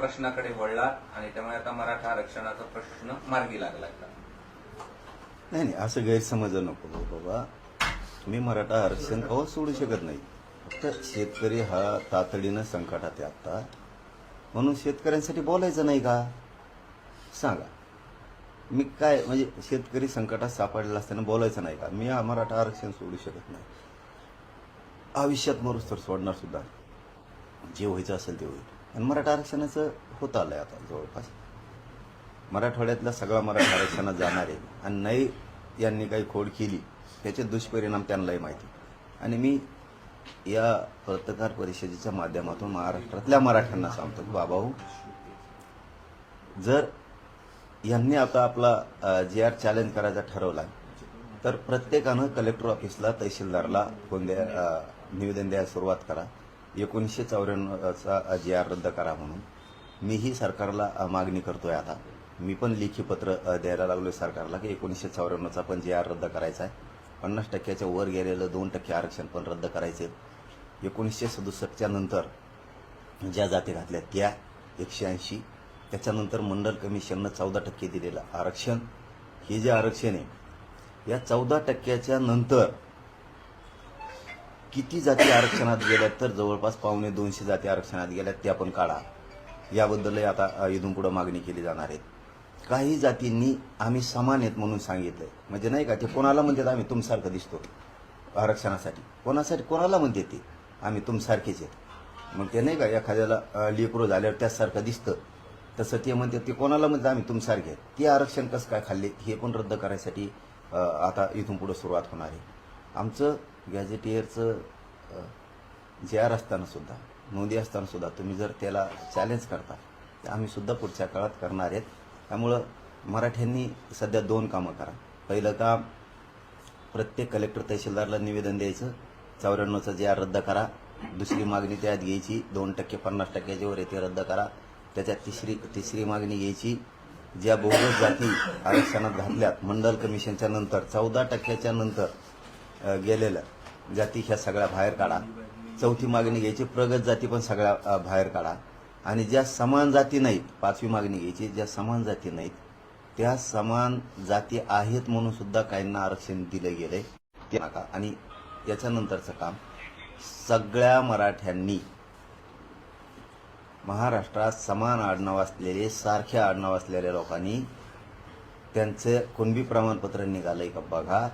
प्रश्नाकडे वळलात आणि त्यामुळे आता मराठा आरक्षणाचा प्रश्न मार्गी लागला का? नाही नाही, असं गैरसमज नको बाबा. मी मराठा आरक्षण कवा सोडू शकत नाही. फक्त शेतकरी हा तातडीनं संकटात आहे आता, म्हणून शेतकऱ्यांसाठी बोलायचं नाही का? सांगा, मी काय म्हणजे शेतकरी संकटात सापडलेला असताना बोलायचं नाही का? मी मराठा आरक्षण सोडू शकत नाही. आयुष्यात मरूस तर सोडणार सुद्धा. जे व्हायचं असेल ते होईल. आणि मराठा आरक्षणाचं होत आलंय आता जवळपास. मराठवाड्यातला सगळा मराठा आरक्षणात जाणार आहे. आणि नाही यांनी काही खोड केली त्याचे दुष्परिणाम त्यांनाही माहिती. आणि मी या पत्रकार परिषदेच्या माध्यमातून महाराष्ट्रातल्या मराठ्यांना सांगतो की बाबाहो, जर यांनी आता आपला GR चॅलेंज करायचा ठरवला तर प्रत्येकानं कलेक्टर ऑफिसला, तहसीलदारला निवेदन द्यायला सुरुवात करा. 1994चा GR रद्द करा म्हणून. मीही सरकारला मागणी करतोय. आता मी पण लेखी पत्र द्यायला लागलोय सरकारला की 1954चा पण GR रद्द करायचा आहे. 50% वर गेलेलं 2% आरक्षण पण रद्द करायचे. 1967च्या नंतर ज्या जाती घातल्या त्या 180, त्याच्यानंतर मंडल कमिशननं 14% दिलेलं आरक्षण. हे जे आरक्षण आहे या 14%च्या नंतर किती जाती आरक्षणात गेल्यात तर जवळपास 250 जाती आरक्षणात गेल्यात. त्या पण काढा. याबद्दलही आता इथून पुढे मागणी केली जाणार आहे. काही जातींनी आम्ही समान आहेत म्हणून सांगितलंय. म्हणजे नाही का, ते कोणाला म्हणतात आम्ही तुमसारखं दिसतो आरक्षणासाठी. कोणाला म्हणते ते आम्ही तुमसारखेच आहेत. मग ते नाही का एखाद्याला लेकरू झाल्यावर त्यासारखं दिसतं तसं ते म्हणतात. ते कोणाला म्हणतात आम्ही तुमसारखे आहेत. ते आरक्षण कसं काय खाल्ले हे पण रद्द करायसाठी आता इथून पुढे सुरुवात होणार आहे. आमचं गॅझेटियरचं GR असताना सुद्धा, नोंदी असताना सुद्धा तुम्ही जर त्याला चॅलेंज करता तर आम्ही सुद्धा पुढच्या काळात करणार आहेत. त्यामुळं मराठ्यांनी सध्या 2 कामं करा. पहिलं काम, प्रत्येक कलेक्टर तहसीलदारला निवेदन द्यायचं 94चा GR रद्द करा. दुसरी मागणी त्यात घ्यायची 2% 50%च्या वर येते रद्द करा. त्याच्यात तिसरी मागणी घ्यायची, ज्या बहुमत जाती आरक्षणात घातल्यात मंडल कमिशनच्या नंतर 14%च्या नंतर गेलेल्या जाती ह्या सगळ्या बाहेर काढा. चौथी मागणी घ्यायची, प्रगत जाती पण सगळ्या बाहेर काढा. आणि ज्या समान जाती नाहीत, 5वी मागणी घ्यायची, ज्या समान जाती नाहीत त्या समान जाती आहेत म्हणून सुद्धा काहींना आरक्षण दिलं गेलंय ते नका. आणि याच्यानंतरचं काम, सगळ्या मराठ्यांनी महाराष्ट्रात समान आडनाव असलेले, सारखे आडनाव असलेल्या लोकांनी त्यांचे कुणबी प्रमाणपत्र निघालंय का बघा.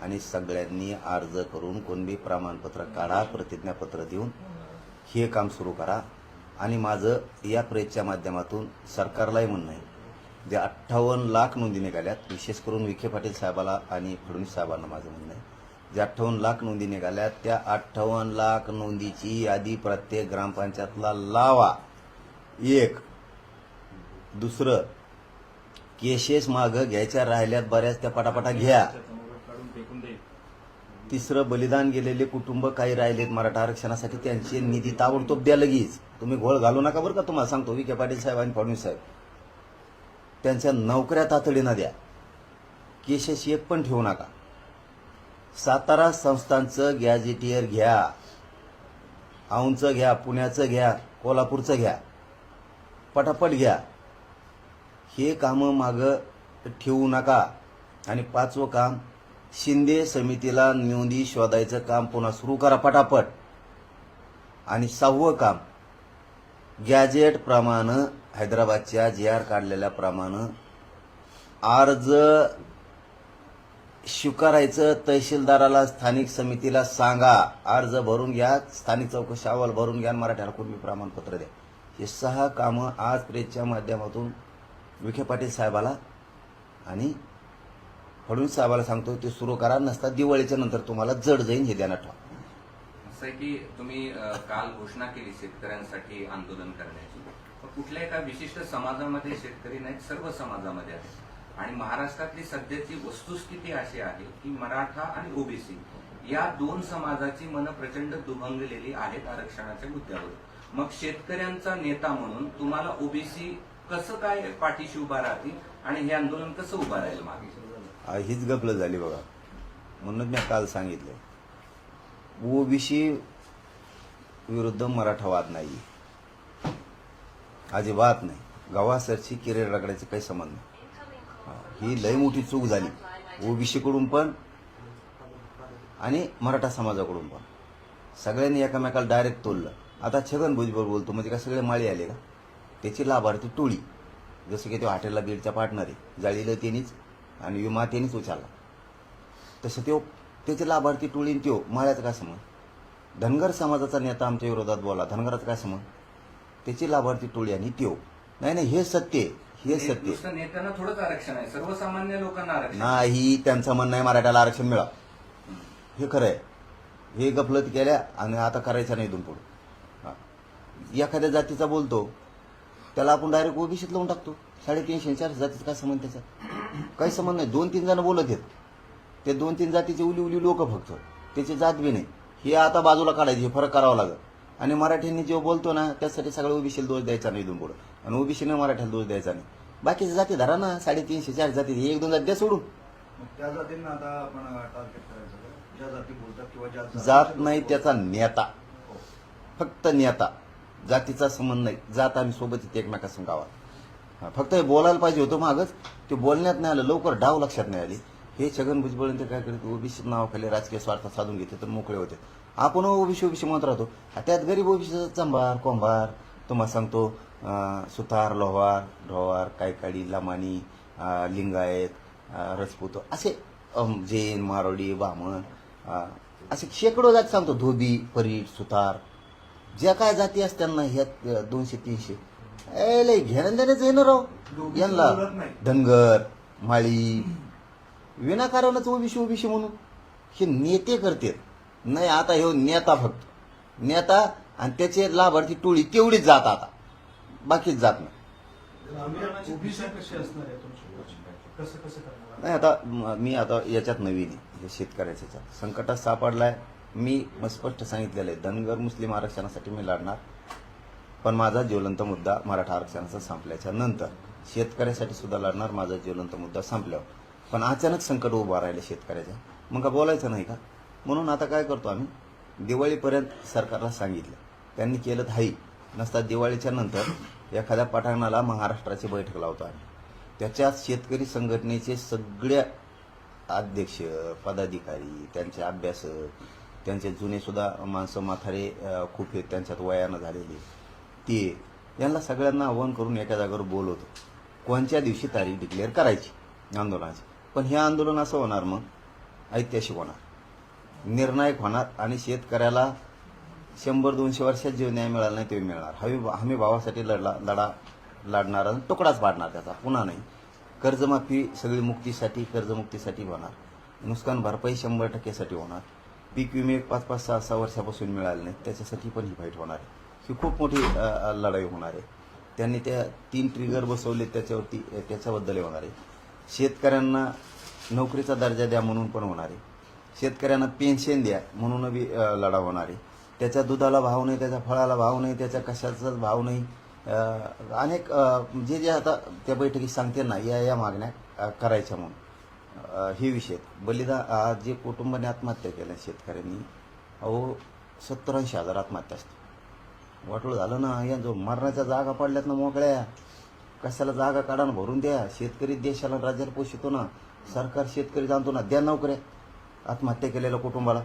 आणि सगळ्यांनी अर्ज करून कुणबी प्रमाणपत्र काढा, प्रतिज्ञापत्र देऊन हे काम सुरू करा. आणि माझं या प्रेसच्या माध्यमातून सरकारलाही म्हणणं आहे, जे 58 लाख नोंदी निघाल्यात, विशेष करून विखे पाटील साहेबाला आणि फडणवीस साहेबांना माझं म्हणणं आहे, जे 58 लाख नोंदी निघाल्यात त्या 58 लाख नोंदीची यादी प्रत्येक ग्रामपंचायतला लावा. एक. दुसरं, केसेस मागं घ्यायच्या राहिल्यात बऱ्याच, त्या पटापटा घ्या. तिसरं, बलिदान गेलेले कुटुंब काही राहिलेत मराठा आरक्षणासाठी, त्यांची निधी ताबडतोब द्या लगेच. तुम्ही घोळ घालू नका बरं का. तुम्हाला सांगतो, विखे पाटील साहेब आणि फडणवीस साहेब, त्यांच्या नोकऱ्या तातडीनं द्या. केसेस एक पण ठेवू नका. सातारा संस्थांचं गॅझेटियर घ्या, औंधचं घ्या, पुण्याचं घ्या, कोल्हापूरचं घ्या, पटापट घ्या. हे कामं मागं ठेवू नका. आणि 5वं काम, शिंदे समितीला नोंदी शोधायचं काम पुन्हा सुरू करा पटापट. आणि 6वं काम, गॅजेट प्रमाणे हैदराबादच्या GR काढलेल्या प्रमाणे अर्ज स्वीकारायचं. तहसीलदाराला, स्थानिक समितीला सांगा अर्ज भरून घ्या, स्थानिक चौकशी अहवाल भरून घ्या, मराठ्याला कुणबी प्रमाणपत्र द्या. हे 6 कामं आज प्रेसच्या माध्यमातून विखे पाटील साहेबाला आणि फडणवीस साहेबाला सांगतो, ते सुरू करा. नसता दिवाळीच्या नंतर तुम्हाला जड जाईन हे ध्यानात ठेवा. असं आहे की तुम्ही काल घोषणा केली शेतकऱ्यांसाठी आंदोलन करण्याची. कुठल्या एका विशिष्ट समाजामध्ये शेतकरी नाहीत, सर्व समाजामध्ये आहेत. आणि महाराष्ट्रातली सध्याची वस्तुस्थिती अशी आहे की मराठा आणि ओबीसी या 2 समाजाची मनं प्रचंड दुभंगलेली आहेत आरक्षणाच्या मुद्द्यावर. मग शेतकऱ्यांचा नेता म्हणून तुम्हाला ओबीसी कसं काय पाठीशी उभा राहतील आणि हे आंदोलन कसं उभं राहील मागे? हीच गपलं झाली बघा. म्हणून मी काल सांगितलं, ओबीसी विरुद्ध मराठावाद नाही. अजिबात नाही. गव्हासरची किरेड रगड्याचे काही संबंध नाही. ही लय मोठी चूक झाली ओबीसीकडून पण आणि मराठा समाजाकडून पण. सगळ्यांनी एकमेकाला डायरेक्ट तोडलं. आता छगन भुजबळ बोलतो म्हणजे काय सगळे माळी आले का? त्याची लाभार्थी टोळी, जसं की तो हॉटेलला बीडचा पार्टनर आहे, जाळीला त्यांनीच आणि विमा त्यांनीच उचलला, तसं तो त्याचे लाभार्थी टोळी आणि त्यो माळ्याचा काय समज? धनगर समाजाचा नेता आमच्या विरोधात बोला, धनगराचा काय समज? त्याची लाभार्थी टोळी आणि त्यो. नाही नाही, हे सत्य आहे, हे सत्य आहे. नुसतं नेत्यांना थोडंच आरक्षण आहे, सर्वसामान्य लोकांना आरक्षण नाही. त्यांचं म्हणणं आहे मराठ्याला आरक्षण मिळा, हे खरं आहे. हे गफलत केल्या आणि आता करायचं नाही इथून पुढे. एखाद्या जातीचा बोलतो त्याला आपण डायरेक्ट ओबीसीत लावून टाकतो. 350 400 जातीचा काय संबंध त्याचा? काही संबंध नाही. 2-3 जण बोलत आहेत, ते 2-3 जातीचे उली उली लोक फक्त, त्याची जात बी नाही. हे आता बाजूला काढायचे, हे फरक करावा लागेल. आणि मराठ्यांनी जे बोलतो ना त्यासाठी सगळं ओबीसीला दोष द्यायचा नाही इथून पुढे, आणि ओबीसीने मराठ्याला दोष द्यायचा नाही. बाकीच्या जाती धरा ना, 350 400 जाती, हे 1-2 जाती द्या सोडून. त्या जातींना आता आपण टार्गेट करायचं का? ज्या जाती बोलतात किंवा ज्या जात नाही त्याचा नेता, फक्त नेता. जातीचा संबंध नाही. जात आम्ही सोबत येते एकमेकासंग गावात. फक्त हे बोलायला पाहिजे होतं मागच, ते बोलण्यात नाही आलं, लवकर डाव लक्षात नाही आली. हे छगन भुजबळ ते काय करत ओबीसी नावाखाली राजकीय स्वार्थ साधून घेते तर मोकळे होते. आपण ओबीसी म्हणत राहतो, त्यात गरीब ओबीसीचा चंबार कोंभार तुम्हाला सांगतो, सुतार लोहार ढोवार कायकाडी लमानी लिंगायत रजपूत असे जैन मारोडी ब्राह्मण असे शेकडो जाती सांगतो, धोबी परीट सुतार, ज्या काय जाती असतात ना ह्या 200-300 लय घेणं देण्याचं येणं राव यांना. धनगर माळी विनाकारणच ओबीसी म्हणून हे नेते करतात. नाही आता हे नेता, फक्त नेता आणि त्याचे लाभार्थी टोळी तेवढीच जात, आता बाकीच जात नाही. ओबीसी कशी असणार आहे तुमची? कसं कसं करणार? नाही आता मी आता याच्यात नवीन आहे, शेतकऱ्याच्या याच्यात संकटात सापडलाय. मी स्पष्ट सांगितलेलं आहे, धनगर मुस्लिम आरक्षणासाठी मी लढणार, पण माझा ज्वलंत मुद्दा मराठा आरक्षणाचा संपल्याच्या नंतर शेतकऱ्यासाठी सुद्धा लढणार, माझा ज्वलंत मुद्दा संपल्यावर. पण अचानक संकट उभा राहिलं शेतकऱ्याच्या, मग का बोलायचं नाही का? म्हणून आता काय करतो आम्ही, दिवाळीपर्यंत सरकारला सांगितलं, त्यांनी केलं हाई नसता. दिवाळीच्या नंतर एखाद्या पठाणाला महाराष्ट्राची बैठक लावतो आम्ही, त्याच्यात शेतकरी संघटनेचे सगळ्या अध्यक्ष पदाधिकारी, त्यांचे अभ्यासक, त्यांचे जुने सुद्धा माणसं म्हातारे खूप आहेत, त्यांच्यात वयानं झालेले ते, यांना सगळ्यांना आव्हान करून एका जागेवर बोलवतो, कोणत्या दिवशी तारीख डिक्लेअर करायची आंदोलनाची. पण हे आंदोलन असं होणार, मग ऐतिहासिक होणार, निर्णायक होणार, आणि शेतकऱ्याला 100-200 वर्षात जे न्याय मिळाला नाही ते मिळणार. हमी भावासाठी लढणार, तुकडाच पाडणार त्याचा, पुन्हा नाही. कर्जमाफी सगळी मुक्तीसाठी, कर्जमुक्तीसाठी होणार. नुकसान भरपाई 100% होणार. पीक विमे 5-5, 6-6 वर्षापासून मिळाले नाही, त्याच्यासाठी पण ही फाईट होणार आहे. ही खूप मोठी लढाई होणार आहे. त्यांनी त्या 3 ट्रिगर बसवले त्याच्यावरती, त्याच्याबद्दल होणार आहे. शेतकऱ्यांना नोकरीचा दर्जा द्या म्हणून पण होणार आहे. शेतकऱ्यांना पेन्शन द्या म्हणून बी लढा होणार आहे. त्याच्या दुधाला भाव नाही, त्याच्या फळाला भाव नाही, त्याच्या कशाचाच भाव नाही. अनेक जे आता त्या बैठकीत सांगते ना, या मागण्या करायच्या म्हणून हे विषय. बलिदान जे कुटुंबाने आत्महत्या केल्या शेतकऱ्यांनी, 70-80 हजार आत्महत्या असते. वाटोळ झालं ना, या जो मरणाच्या जागा पडल्यात ना मोकळ्या, कशाला जागा काढानं भरून द्या. शेतकरी देशाला राज्याला पोषितो ना, सरकार शेतकरी जाणतो ना, द्या नोकऱ्या आत्महत्या केलेल्या कुटुंबाला.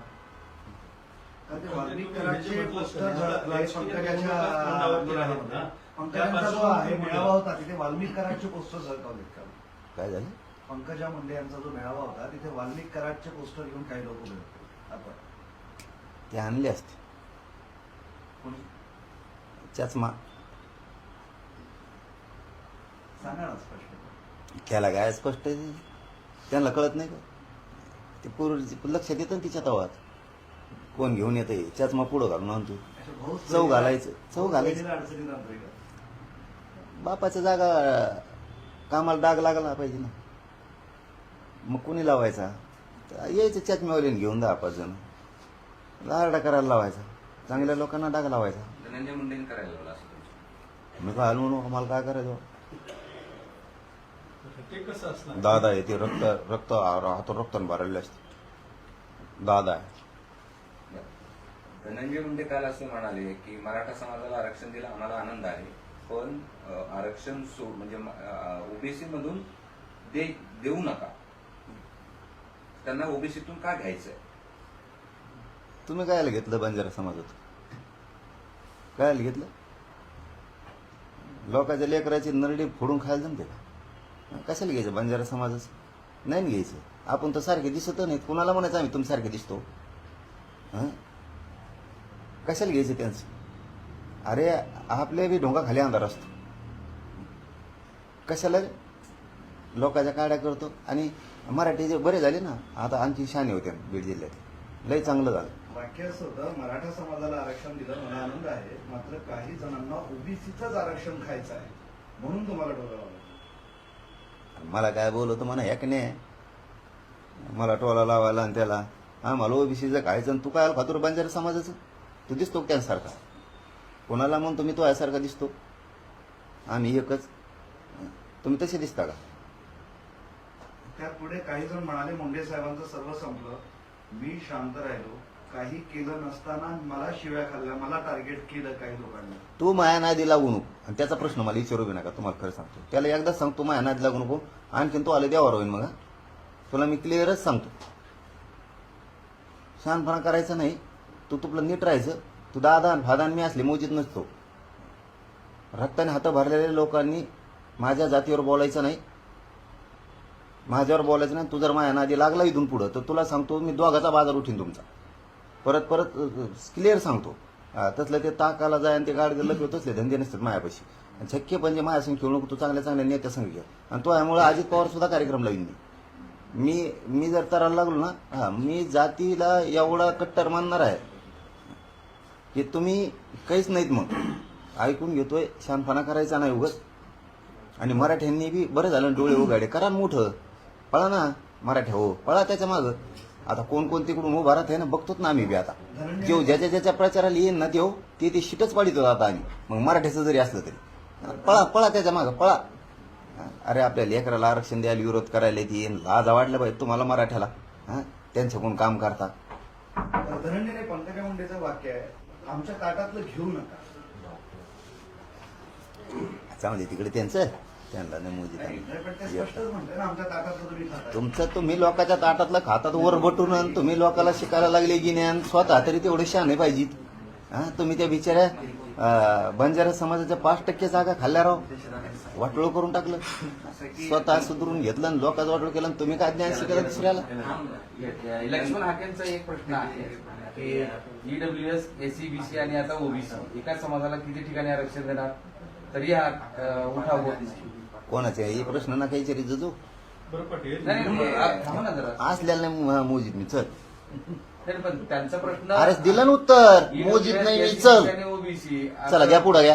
पंकजांचा जो आहे मेळावा होता तिथे वाल्मिक कराडचे पोस्टर झळकावलेत का? काय झालं? पंकजा मुंडे यांचा जो मेळावा होता तिथे वाल्मिक कराडचे पोस्टर घेऊन काही लोक उभे होते. आपण ते आणले असते कोणी चष्मा. सांगा ना स्पष्ट. त्याला काय स्पष्ट आहे, त्यांना कळत नाही का? ते पूर्वी लक्षात येतं ना तिच्या तवात कोण घेऊन येते. चष्मा पुढं घालून आणतो, चव घालायचं, चव घालायचं. अडचणीत आणतोय का? बापाच्या जागा कामाला डाग लागला पाहिजे ना, मग कोणी लावायचा? यायचं चष्म्यावालीने घेऊन 10-5 जण लारडा करायला लावायचा, चांगल्या लोकांना डाग लावायचा. धनंजय मुंडेंनी करायला लावलं असं तुमचं? मी काय म्हणू, आम्हाला काय करायचं? ते कसं असणार? दादा आहे ते, रक्त हातून रक्तानं भरलेले असते. दादा आहे. धनंजय मुंडे काल असं म्हणाले की मराठा समाजाला आरक्षण दिलं, आम्हाला आनंद आहे, पण आरक्षण म्हणजे ओबीसी मधून देऊ नका, त्यांना ओबीसीतून का घ्यायचंय? तुम्ही कायला घेतलं बंजारा समाजात? कायला घेतलं? लोकांच्या लेकराची नरडी फोडून खायला जमते का? कशाला घ्यायचं बंजारा समाजाचं? नाही ना घ्यायचं. आपण तर सारखे दिसत नाहीत. कुणाला म्हणायचं आम्ही तुम्ही सारखे दिसतो? हं? कशाला घ्यायचं त्यांचं? अरे आपल्या बी ढोंगा खाली अंधार असतो. कशाला लोकांच्या काड्या करतो? आणि मराठी जे बरे झाले ना, आता आणखी शाने होते बीड जिल्ह्यात, लय चांगलं झालं. वाक्य असं होतं, मराठा समाजाला आरक्षण दिलं मला आनंद आहे, मात्र काही जणांना ओबीसीचंच आरक्षण खायचं आहे म्हणून तुम्हाला डोळा लावला. मला काय बोलवतो म्हणा ह्या की नाही, मला टोला लावायला आणि त्याला आम्हाला ओबीसीचं खायचं आणि तू काय खातोर बंजारा समाजाचं? तू दिसतो का त्यांसारखा? कोणाला म्हणतो मी तो यासारखा दिसतो? आम्ही एकच, तुम्ही तसे दिसता का? त्यात पुढे काही जण म्हणाले मुंडे साहेबांचं सर्व संपलं, मी शांत राहिलो, काही केलं नसताना मला शिव्या खाल्ल्या, मला टार्गेट केलं काही लोकांनी. तू माया नादी लागू नको. आणि त्याचा प्रश्न मला विचारू बी नका, तुम्हाला खरं सांगतो. त्याला एकदा सांगतो माया नादी लागू नको, आणखीन तो आले देवावर होईल. मग तुला मी क्लिअरच सांगतो, शहाणपणा करायचा नाही. तू तुला नीट राहायचं. तू दादा फादान मी असले मोजीत नसतो. रक्ताने हात भरलेल्या लोकांनी माझ्या जातीवर बोलायचं नाही, माझ्यावर बोलायचं नाही. तू जर माझ्या नादी लागला इथून पुढं तर तुला सांगतो मी दोघाचा बाजार उठीन तुमचा. परत परत क्लिअर सांगतो. तसलं ते ताकाला जाय आणि ते गाड लपव तसले धंदे नसतात मायापाशी. शक्य म्हणजे माझ्या संग खेळू नको. तू चांगल्या चांगल्या नेत्या संग घे. आणि तो यामुळे अजित पवार सुद्धा कार्यक्रम लावीन मी जर तरायला लागलो ना, मी जातीला एवढा कट्टर मानणार आहे की तुम्ही काहीच नाहीत. मग ऐकून घेतोय, शानपणा करायचा नाही उगत. आणि मराठ्यांनी बी बरं झालं डोळे उघाडे. करा मोठं, पळा ना मराठ्या, हो पळा त्याच्या मागं. आता कोण कोण तिकडून उभा राहत आहे ना, बघतोच ना आम्ही बी. आता जेव ज्याच्या ज्याच्या प्रचाराला येईन ना तेव ते शिटच पाडितो आता आम्ही. मग मराठ्याचं जरी असलं तरी पळा पळा त्याच्या मागं पळा. अरे आपल्या लेकराला आरक्षण द्यायला विरोध करायला येईल, लाज वाटलं पाहिजे तुम्हाला मराठ्याला. त्यांच्याकडून काम करता. धनंजय पंकजा मुंडेचं वाक्य आहे, आमच्या ताटातलं घेऊ नका. म्हणजे तिकडे त्यांचं त्यांना नाही मोदी. नाही, पण ते स्पष्टच म्हणते ना, आमच्या ताटातलं तुम्ही खाता. तुमचं तुम्ही लोकांच्या ताटातलं खातात वर बटून. आणि तुम्ही लोकांना शिकायला लागले की ज्ञान, स्वतः तरी तेवढे शहाणे पाहिजेत. तुम्ही त्या बिचाऱ्या बंजारा समाजाच्या 5% जागा खाल्ल्या राव, वाटोळ करून टाकलं. स्वतः सुधरून घेतलं आणि लोकांचं वाटोळ केलं. आणि तुम्ही काय ज्ञान शिकायला दुसऱ्याला? लक्ष्मण हाकेंचा एक प्रश्न आहे की ईडब्ल्यूएस, एससीबीसी आणि आता ओबीसी एकाच समाजाला किती ठिकाणी आरक्षण देणार? तरी हा उठाव होत नाही. कोणाचे हे प्रश्न ना काही जजू थांबा ना जरा. असल्याला नाही मोजीत मी. चल तरी पण त्यांचा प्रश्न, अरे दिलं ना उत्तर, मोजीत नाही मी. चल ओबीसी चला घ्या पुढे घ्या.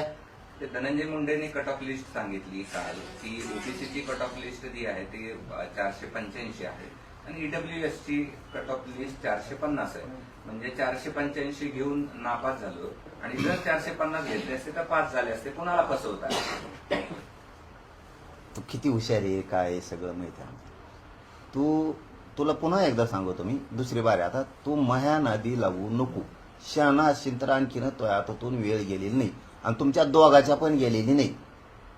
ते धनंजय मुंडेंनी कट ऑफ लिस्ट सांगितली काल की ओबीसीची कट ऑफ लिस्ट जी आहे ती 485 आहे आणि ईडब्ल्यूएस ची कट ऑफ लिस्ट 450 आहे. म्हणजे 485 घेऊन नापास झालो. आणि जर 450 घेतले असते तर पास झाले असते. कोणाला फसवतात? तू किती हुशार आहे, काय आहे सगळं माहिती आहे. तुला पुन्हा एकदा सांगतो मी, दुसरी बार आता तू माया नादी लागू नको. शहाणा असशील तर आणखीन तो हातातून वेळ गेलेली नाही आणि तुमच्या दोघाच्या पण गेलेली नाही.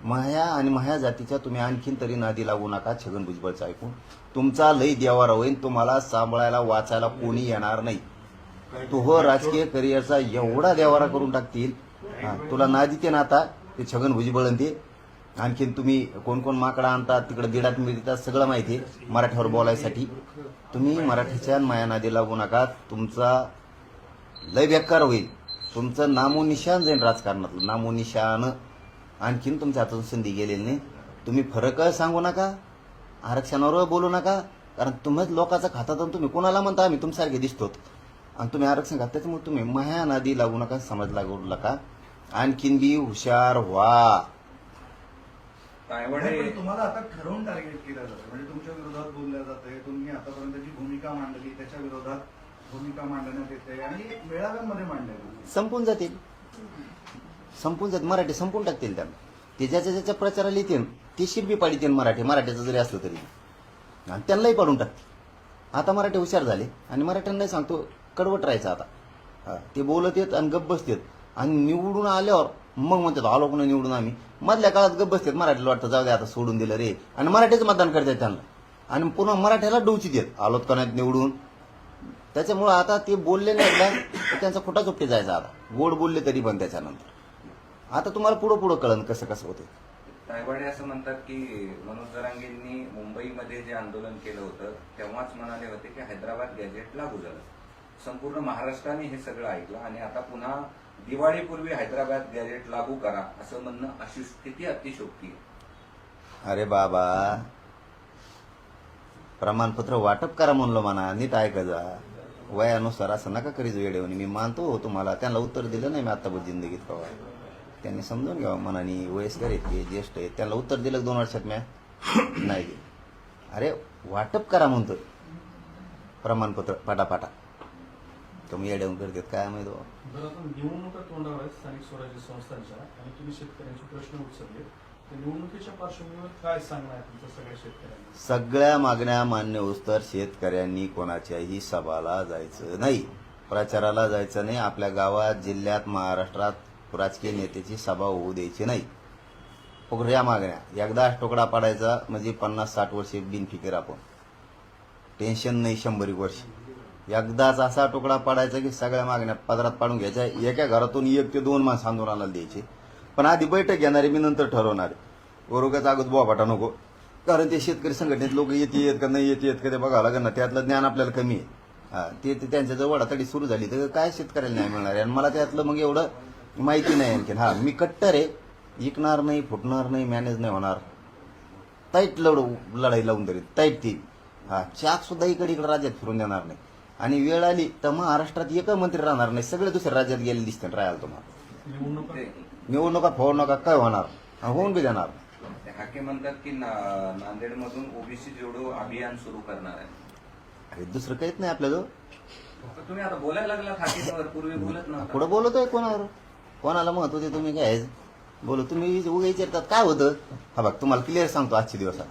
माया आणि माया जातीच्या तुम्ही आणखीन तरी नादी लागू नका. छगन भुजबळचं ऐकून तुमचा लई देवारा होईल. तुम्हाला सांभाळायला वाचायला कोणी येणार नाही. तू हो राजकीय करिअरचा एवढा देवारा करून टाकतील. तुला नादी ते ना आता ते छगन भुजबळ ते आणखीन तुम्ही कोण कोण माकडा आणतात तिकडे दिडात मिळतात सगळं माहिती आहे मराठीवर बोलायसाठी. तुम्ही मराठीच्या माया नादी लागू नका. तुमचा लय बेकार होईल. तुमचं नामोनिशान जाईल राजकारणातलं, नामोनिशान. आणखीन तुमच्या हातून संधी गेलेली नाही. तुम्ही फरक सांगू नका, आरक्षणावर बोलू नका. कारण तुम्हीच लोकांचा खातात आणि तुम्ही कोणाला म्हणता आम्ही तुमच्यासारखे दिसतो आणि तुम्ही आरक्षण खात. त्याच्यामुळे तुम्ही माया नादी लागू नका, समाज लागू नका. आणखीन बी हुशार व्हा. पण तुम्हाला आता ठरवून टार्गेट केलं जातं, म्हणजे तुमच्या विरोधात बोलल्या जाते. तुम्ही आतापर्यंत जी भूमिका मांडली त्याच्या विरोधात भूमिका मांडण्यात येते आणि मेळाव्यांमध्ये मांडल्या जाते. संपून जातील, संपून जातील. मराठी संपून टाकतील त्यांना. ते ज्याच्या ज्याच्या प्रचाराला येतील ते शिरबी पाडीतील मराठीचं जरी असलं तरी आणि त्यांनाही पाडून टाकतील. आता मराठी हुशार झाले आणि मराठ्यांनाही सांगतो कडवट राहायचं आता. ते बोलत येत आणि गप्प बसतेत आणि निवडून आल्यावर मग म्हणतात आलो कोणी निवडून आम्ही. मधल्या काळात गप्प बसतात, मराठीला वाटतं जाऊ दे आता सोडून दिलं रे, आणि मराठीच मतदान करतात त्यांना, आणि पुन्हा मराठ्याला डोची देत आलोत का नाहीत निवडून. त्याच्यामुळं आता ते बोलले नाही एकदा तर त्यांचा खोटा चुपटे जायचा. आता गोड बोलले तरी पण त्याच्यानंतर आता तुम्हाला पुढं पुढं कळण कसं कसं होते. तायवाडे असं म्हणतात की मनोज जरांगेंनी मुंबईमध्ये जे आंदोलन केलं होतं तेव्हाच म्हणाले होते की हैदराबाद गॅजेट लागू झालं. संपूर्ण महाराष्ट्राने हे सगळं ऐकलं आणि आता पुन्हा दिवाळीपूर्वी हैदराबाद गॅजेट लागू करा असं म्हणणं अशी स्थिती अतिशयोक्ती आहे. अरे बाबा, प्रमाणपत्र वाटप करा म्हणलं म्हणा, नीट ऐकायचा. वयानुसार असं नका करीच वेळेवणी. मी मानतो हो तुम्हाला, त्यांना उत्तर दिलं नाही मी आत्तापर्यंत जिंदगीत कवा. त्यांनी समजून घ्यावं मनाने, वयस्कर आहेत ते, ज्येष्ठ आहेत, त्यांना उत्तर दिलं 2 वर्षात म्या नाही दिलं. अरे वाटप करा म्हणतोय प्रमाणपत्र पाटापाटा, तुम्ही येड्यावून करतात काय माहिती बाबा. बरं, आता निवडणुका तोंडावर आहेत स्थानिक स्वराज्य संस्थांच्या, आणि तुम्ही शेतकऱ्यांचे प्रश्न उचलले. तर निवडणुकीच्या पार्श्वभूमीवर काय सांगणार आहे तुमचं सगळ्या शेतकऱ्यांना? सगळ्या मागण्या मान्य होऊस्तर शेतकऱ्यांनी कोणाच्याही सभाला जायचं नाही, प्रचाराला जायचं नाही. आपल्या गावात, जिल्ह्यात, महाराष्ट्रात राजकीय नेत्याची सभा होऊ द्यायची नाही. या मागण्या एकदा तुकडा पाडायचा म्हणजे 50-60 वर्षे बिनफिकीर आपण, टेन्शन नाही 100 वर्ष. एकदाच असा तुकडा पाडायचा की सगळ्या मागण्या पदरात पाडून घ्यायच्या. एका घरातून 1 ते 2 माणसं आंदोलनाला द्यायचे, पण आधी बैठक घेणारे मी नंतर ठरवणार. वरोगाच अगोदर बोबाटा नको, कारण ते शेतकरी संघटनेत लोक येत का नाही येत का ते बघावं लागेल ना. त्यातलं ज्ञान आपल्याला कमी आहे. ते त्यांच्या जवळ वडातडी सुरू झाली तर काय शेतकऱ्याला न्याय मिळणार आहे, आणि मला त्यातलं मग एवढं माहिती नाही आणखीन. मी कट्टर आहे, विकणार नाही, फुटणार नाही, मॅनेज नाही होणार. ताईट लढाई लावून तरी ताईट ती. चाक सुद्धा इकडे राज्यात फिरून देणार नाही, आणि वेळ आली तर महाराष्ट्रात एक मंत्री राहणार नाही, सगळे दुसऱ्या राज्यात गेले दिसते राहायला तुम्हाला. निवडणुका फोड नका काय होणार, होऊन बी देणार. हाके म्हणतात की नांदेडमधून ओबीसी जोडो अभियान सुरू करणार आहे. अरे दुसरं काहीच नाही आपल्याजवळ. तुम्ही आता बोलायला लागलात हाकेवर, पूर्वी बोलत नव्हता. पुढं बोलतोय कोणावर, कोणाला महत्व ते तुम्ही काय बोलू. तुम्ही उगा विचारतात काय होतं. हा बघ तुम्हाला क्लिअर सांगतो आजच्या दिवसात,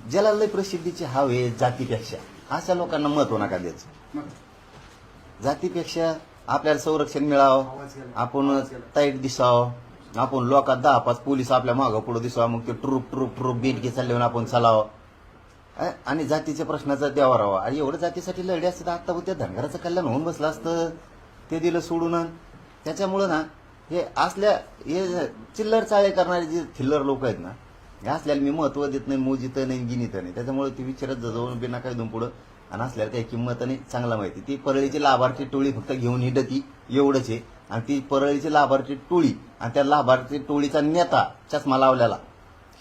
ज्याला लय प्रसिद्धीची हवे जातीपेक्षा अशा लोकांना महत्व नका द्यायचं. जातीपेक्षा आपल्याला संरक्षण मिळावं, आपण ताईट दिसावं, आपण लोकात 10-5 पोलीस आपल्या मागं पुढं दिसावं, मग ते ट्रुप बेटके चालले आपण चालावं, आणि जातीच्या प्रश्नाचा द्यावा राहावा. आणि एवढं जातीसाठी लढे असते तर आता त्या धनगराचं कल्याण होऊन बसलं असतं, ते दिलं सोडून. त्याच्यामुळं ना हे हे चिल्लर चाळे करणारे जे थिल्लर लोक आहेत ना, हे असल्याला मी महत्व देत नाही, मोजित नाही, गिनीत नाही. त्याच्यामुळे ती विचारत जाऊन बिना काय दोन पुढं, आणि असल्याला काही किंमत नाही चांगला माहिती. ती परळीची लाभार्थी टोळी फक्त घेऊन हिंडती एवढंच आहे, आणि ती परळीची लाभार्थी टोळी आणि त्या लाभार्थी टोळीचा नेता चष्मा लावल्याला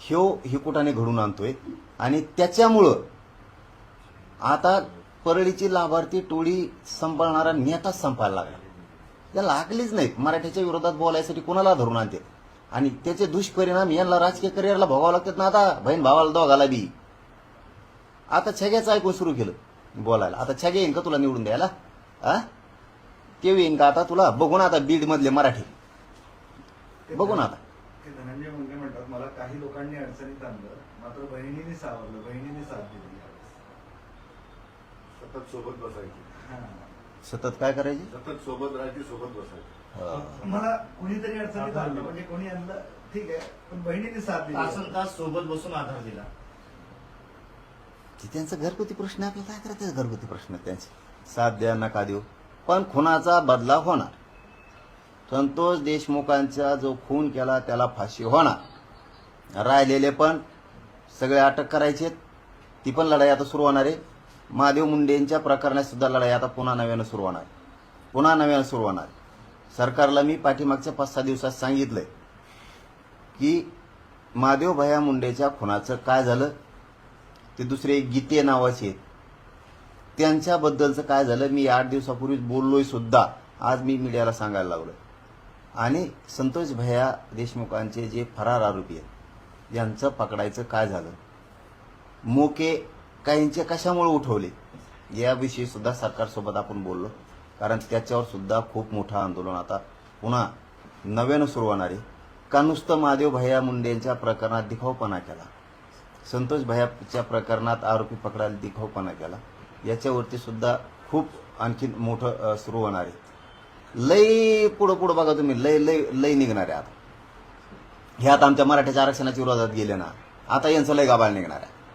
हे कुठाने घडून आणतोय. आणि त्याच्यामुळं आता परळीची लाभार्थी टोळी सांभाळणारा नेताच संपायला लागला. त्याला आकलीच नाहीत, मराठ्याच्या विरोधात बोलायसाठी कोणाला धरून आणते, आणि त्याचे दुष्परिणाम यांना राजकीय करिअरला भोगावं लागतात ना. आता बहीण भावाला दोघाला बी. आता छग्याचं ऐकून सुरू केलं बोलायला. आता छगे येईन का तुला निवडून द्यायला? ते येईन का आता तुला? बघून आता बीड मधले मराठी बघून आता. ते धनंजय मुंडे म्हणतात मला काही लोकांनी अडचणीत आणलं, मात्र बहिणीने सावरलं, बहिणीने साथ दिली. सतत सोबत बसायची, सतत काय करायची? सतत सोबत राहायची, सोबत बसायची. मला कुणीतरी अडचणीत आणलं म्हणजे कोणी आणलं ठीक आहे, पण बहिणीने साथ दिली. तासन तास सोबत बसून आधार दिला. त्यांचा घरगुती प्रश्न, आपल्याला काय करायचं घरगुती प्रश्न त्यांचे. साथ द्या नका देऊ, पण खुनाचा बदला होणार. संतोष देशमुखांचा जो खून केला त्याला फाशी होणार. राहिलेले पण सगळे अटक करायचे, ती पण लढाई आता सुरू होणार आहे. महादेव मुंडेंच्या प्रकरणात सुद्धा लढाई आता पुन्हा नव्यानं सुरू होणार. सरकारला मी पाठीमागच्या 5-6 दिवसात सांगितलंय की महादेव भैया मुंडेच्या खुनाचं काय झालं, ते दुसरे गीते नावाचे आहेत त्यांच्याबद्दलचं काय झालं, मी 8 दिवसापूर्वीच बोललोय सुद्धा. आज मी मीडियाला सांगायला लागलोय. आणि संतोष भैया देशमुखांचे जे फरार आरोपी आहेत यांचं पकडायचं काय झालं, मोके काहींचे कशामुळे उठवले, याविषयी सुद्धा सरकारसोबत आपण बोललो. कारण त्याच्यावर सुद्धा खूप मोठं आंदोलन आता पुन्हा नव्यानं सुरू होणार आहे. का नुसतं महादेव भैया मुंडेंच्या प्रकरणात दिखाऊपणा केला, संतोष भैयाच्या प्रकरणात आरोपी पकडायला दिखाऊपणा केला, याच्यावरती सुद्धा खूप आणखी मोठं सुरू होणार आहे. लय पुढं पुढं बघा तुम्ही, लय लय लय निघणार आहे आता. हे आता आमच्या मराठ्याच्या आरक्षणाच्या विरोधात गेले ना, आता यांचं लय गाबाळ निघणार आहे.